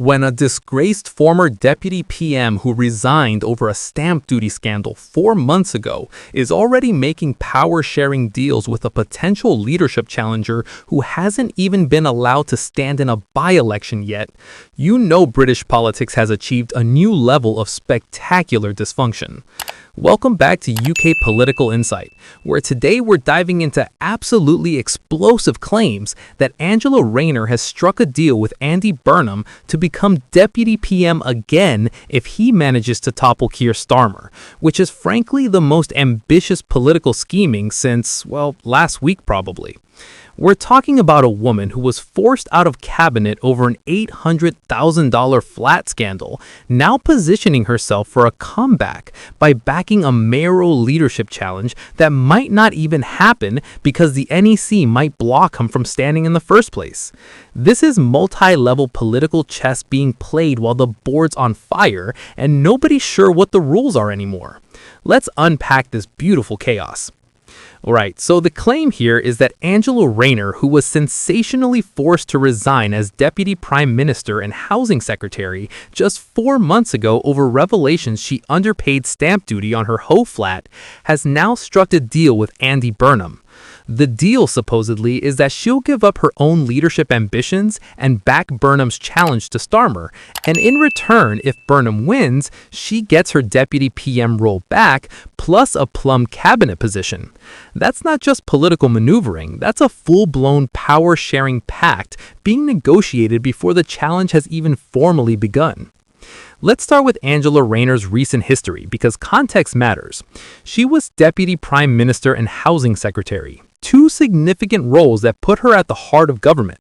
When a disgraced former deputy PM who resigned over a stamp duty scandal 4 months ago is already making power-sharing deals with a potential leadership challenger who hasn't even been allowed to stand in a by-election yet, you know British politics has achieved a new level of spectacular dysfunction. Welcome back to UK Political Insight, where today we're diving into absolutely explosive claims that Angela Rayner has struck a deal with Andy Burnham to become Deputy PM again if he manages to topple Keir Starmer, which is frankly the most ambitious political scheming since, well, last week probably. We're talking about a woman who was forced out of cabinet over an $800,000 flat scandal, now positioning herself for a comeback by backing a mayoral leadership challenge that might not even happen because the NEC might block him from standing in the first place. This is multi-level political chess being played while the board's on fire and nobody's sure what the rules are anymore. Let's unpack this beautiful chaos. Alright, so the claim here is that Angela Rayner, who was sensationally forced to resign as Deputy Prime Minister and Housing Secretary just 4 months ago over revelations she underpaid stamp duty on her Hove flat, has now struck a deal with Andy Burnham. The deal, supposedly, is that she'll give up her own leadership ambitions and back Burnham's challenge to Starmer, and in return, if Burnham wins, she gets her Deputy PM role back, plus a plum cabinet position. That's not just political maneuvering, that's a full-blown power-sharing pact being negotiated before the challenge has even formally begun. Let's start with Angela Rayner's recent history because context matters. She was Deputy Prime Minister and Housing Secretary, two significant roles that put her at the heart of government.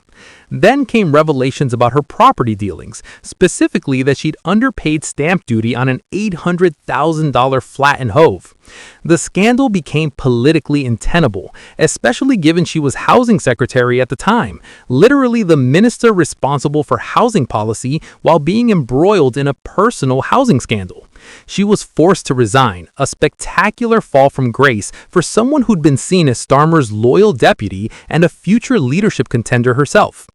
Then came revelations about her property dealings, specifically that she'd underpaid stamp duty on an $800,000 flat in Hove. The scandal became politically untenable, especially given she was housing secretary at the time, literally the minister responsible for housing policy while being embroiled in a personal housing scandal. She was forced to resign, a spectacular fall from grace for someone who'd been seen as Starmer's loyal deputy and a future leadership contender herself.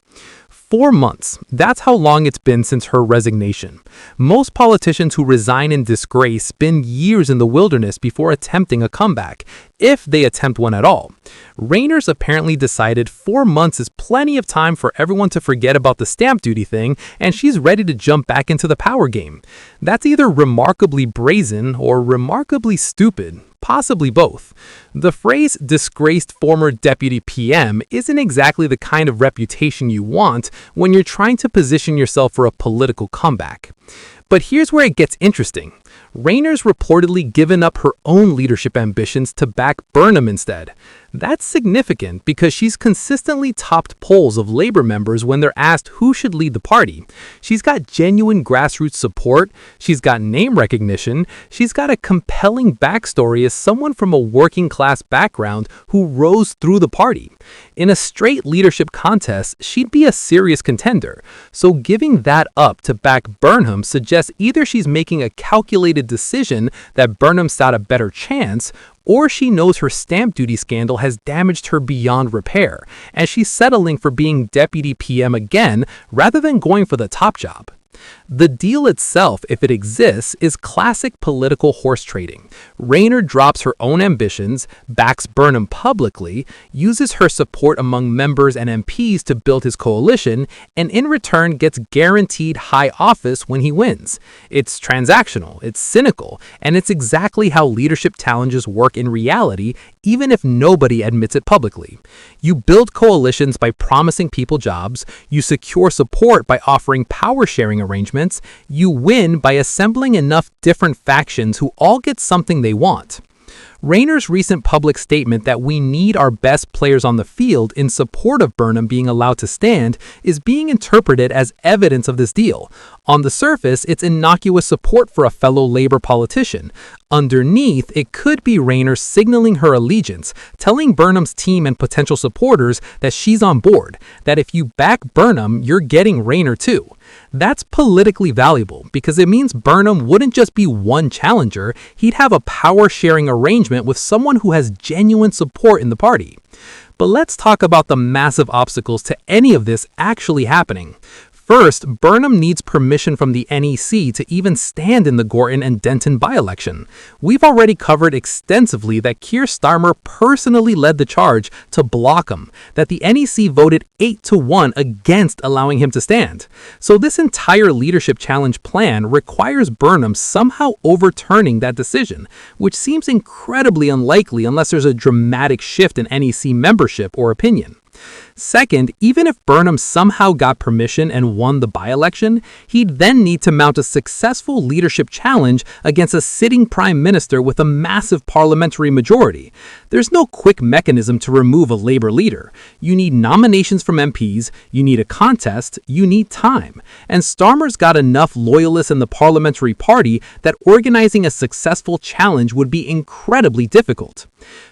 4 months. That's how long it's been since her resignation. Most politicians who resign in disgrace spend years in the wilderness before attempting a comeback, if they attempt one at all. Rayner's apparently decided 4 months is plenty of time for everyone to forget about the stamp duty thing, and she's ready to jump back into the power game. That's either remarkably brazen or remarkably stupid. Possibly both. The phrase disgraced former deputy PM isn't exactly the kind of reputation you want when you're trying to position yourself for a political comeback. But here's where it gets interesting. Rayner's reportedly given up her own leadership ambitions to back Burnham instead. That's significant because she's consistently topped polls of Labour members when they're asked who should lead the party. She's got genuine grassroots support, she's got name recognition, she's got a compelling backstory as someone from a working class background who rose through the party. In a straight leadership contest, she'd be a serious contender. So giving that up to back Burnham suggests either she's making a calculated decision that Burnham stood a better chance, or she knows her stamp duty scandal has damaged her beyond repair, and she's settling for being Deputy PM again rather than going for the top job. The deal itself, if it exists, is classic political horse trading. Rayner drops her own ambitions, backs Burnham publicly, uses her support among members and MPs to build his coalition, and in return gets guaranteed high office when he wins. It's transactional, it's cynical, and it's exactly how leadership challenges work in reality, even if nobody admits it publicly. You build coalitions by promising people jobs, you secure support by offering power-sharing arrangements, you win by assembling enough different factions who all get something they want. Rayner's recent public statement that we need our best players on the field in support of Burnham being allowed to stand is being interpreted as evidence of this deal. On the surface, it's innocuous support for a fellow Labour politician. Underneath, it could be Rayner signaling her allegiance, telling Burnham's team and potential supporters that she's on board, that if you back Burnham, you're getting Rayner too. That's politically valuable because it means Burnham wouldn't just be one challenger, he'd have a power-sharing arrangement with someone who has genuine support in the party. But let's talk about the massive obstacles to any of this actually happening. First, Burnham needs permission from the NEC to even stand in the Gorton and Denton by-election. We've already covered extensively that Keir Starmer personally led the charge to block him, that the NEC voted 8-1 against allowing him to stand. So this entire leadership challenge plan requires Burnham somehow overturning that decision, which seems incredibly unlikely unless there's a dramatic shift in NEC membership or opinion. Second, even if Burnham somehow got permission and won the by-election, he'd then need to mount a successful leadership challenge against a sitting prime minister with a massive parliamentary majority. There's no quick mechanism to remove a Labour leader. You need nominations from MPs, you need a contest, you need time. And Starmer's got enough loyalists in the parliamentary party that organizing a successful challenge would be incredibly difficult.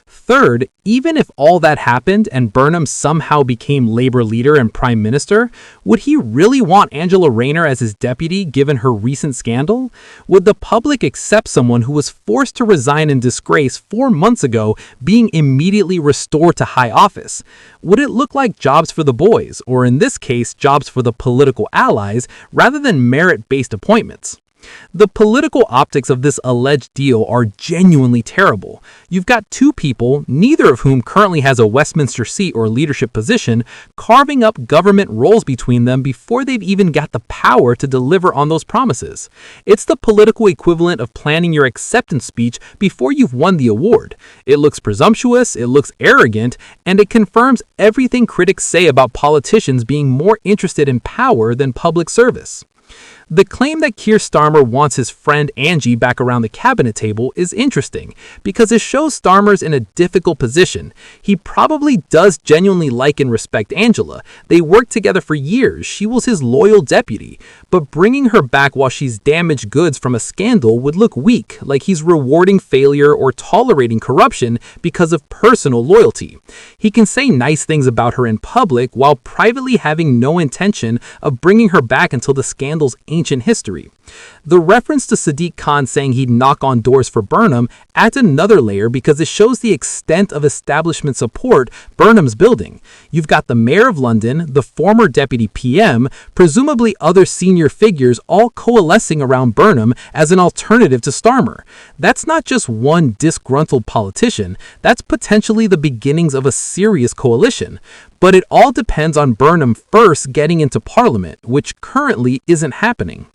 Third, even if all that happened and Burnham somehow became Labour leader and prime minister, would he really want Angela Rayner as his deputy given her recent scandal? Would the public accept someone who was forced to resign in disgrace 4 months ago being immediately restored to high office? Would it look like jobs for the boys, or in this case, jobs for the political allies, rather than merit-based appointments? The political optics of this alleged deal are genuinely terrible. You've got two people, neither of whom currently has a Westminster seat or leadership position, carving up government roles between them before they've even got the power to deliver on those promises. It's the political equivalent of planning your acceptance speech before you've won the award. It looks presumptuous, it looks arrogant, and it confirms everything critics say about politicians being more interested in power than public service. The claim that Keir Starmer wants his friend Angie back around the cabinet table is interesting because it shows Starmer's in a difficult position. He probably does genuinely like and respect Angela. They worked together for years. She was his loyal deputy. But bringing her back while she's damaged goods from a scandal would look weak, like he's rewarding failure or tolerating corruption because of personal loyalty. He can say nice things about her in public while privately having no intention of bringing her back until the scandal's ancient history. The reference to Sadiq Khan saying he'd knock on doors for Burnham adds another layer because it shows the extent of establishment support Burnham's building. You've got the Mayor of London, the former Deputy PM, presumably other senior figures all coalescing around Burnham as an alternative to Starmer. That's not just one disgruntled politician, that's potentially the beginnings of a serious coalition. But it all depends on Burnham first getting into Parliament, which currently isn't happening.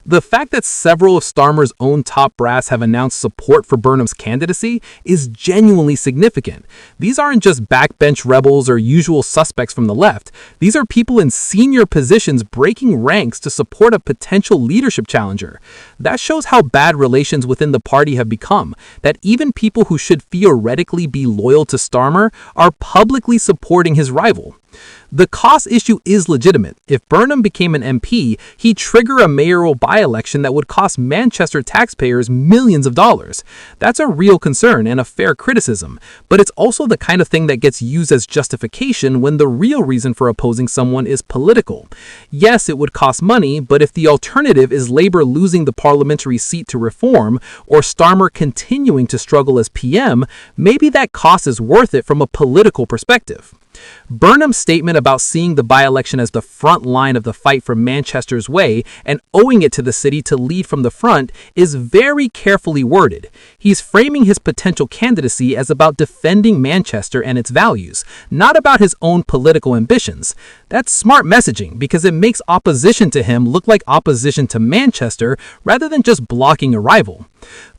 The fact that several of Starmer's own top brass have announced support for Burnham's candidacy is genuinely significant. These aren't just backbench rebels or usual suspects from the left. These are people in senior positions breaking ranks to support a potential leadership challenger. That shows how bad relations within the party have become, that even people who should theoretically be loyal to Starmer are publicly supporting his rival. The cost issue is legitimate. If Burnham became an MP, he'd trigger a mayoral by-election that would cost Manchester taxpayers millions of dollars. That's a real concern and a fair criticism, but it's also the kind of thing that gets used as justification when the real reason for opposing someone is political. Yes, it would cost money, but if the alternative is Labour losing the parliamentary seat to reform, or Starmer continuing to struggle as PM, maybe that cost is worth it from a political perspective. Burnham's statement about seeing the by-election as the front line of the fight for Manchester's way and owing it to the city to lead from the front is very carefully worded. He's framing his potential candidacy as about defending Manchester and its values, not about his own political ambitions. That's smart messaging because it makes opposition to him look like opposition to Manchester rather than just blocking a rival.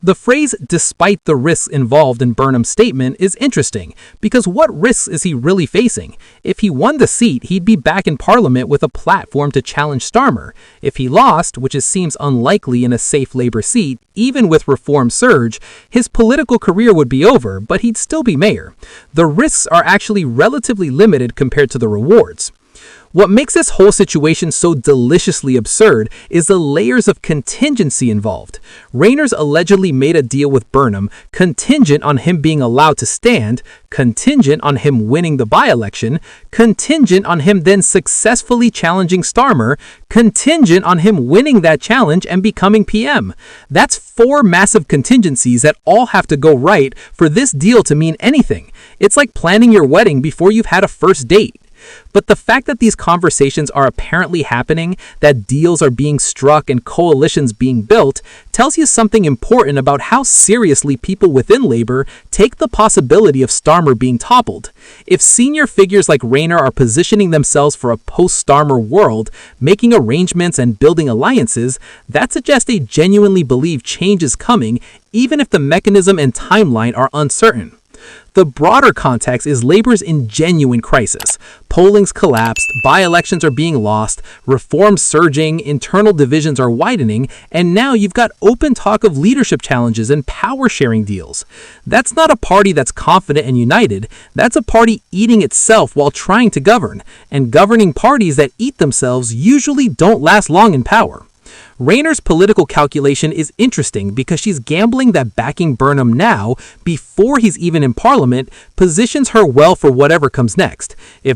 The phrase, "despite the risks involved" in Burnham's statement is interesting, because what risks is he really facing? If he won the seat, he'd be back in Parliament with a platform to challenge Starmer. If he lost, which seems unlikely in a safe Labour seat, even with reform surge, his political career would be over, but he'd still be mayor. The risks are actually relatively limited compared to the rewards. What makes this whole situation so deliciously absurd is the layers of contingency involved. Rayner's allegedly made a deal with Burnham contingent on him being allowed to stand, contingent on him winning the by-election, contingent on him then successfully challenging Starmer, contingent on him winning that challenge and becoming PM. That's 4 massive contingencies that all have to go right for this deal to mean anything. It's like planning your wedding before you've had a first date. But the fact that these conversations are apparently happening, that deals are being struck and coalitions being built, tells you something important about how seriously people within labor take the possibility of Starmer being toppled. If senior figures like Rayner are positioning themselves for a post-Starmer world, making arrangements and building alliances, that suggests they genuinely believe change is coming, even if the mechanism and timeline are uncertain. The broader context is labor's in genuine crisis. Polling's collapsed, by-elections are being lost, reforms surging, internal divisions are widening, and now you've got open talk of leadership challenges and power-sharing deals. That's not a party that's confident and united, that's a party eating itself while trying to govern, and governing parties that eat themselves usually don't last long in power. Rayner's political calculation is interesting because she's gambling that backing Burnham now, before he's even in parliament, positions her well for whatever comes next. If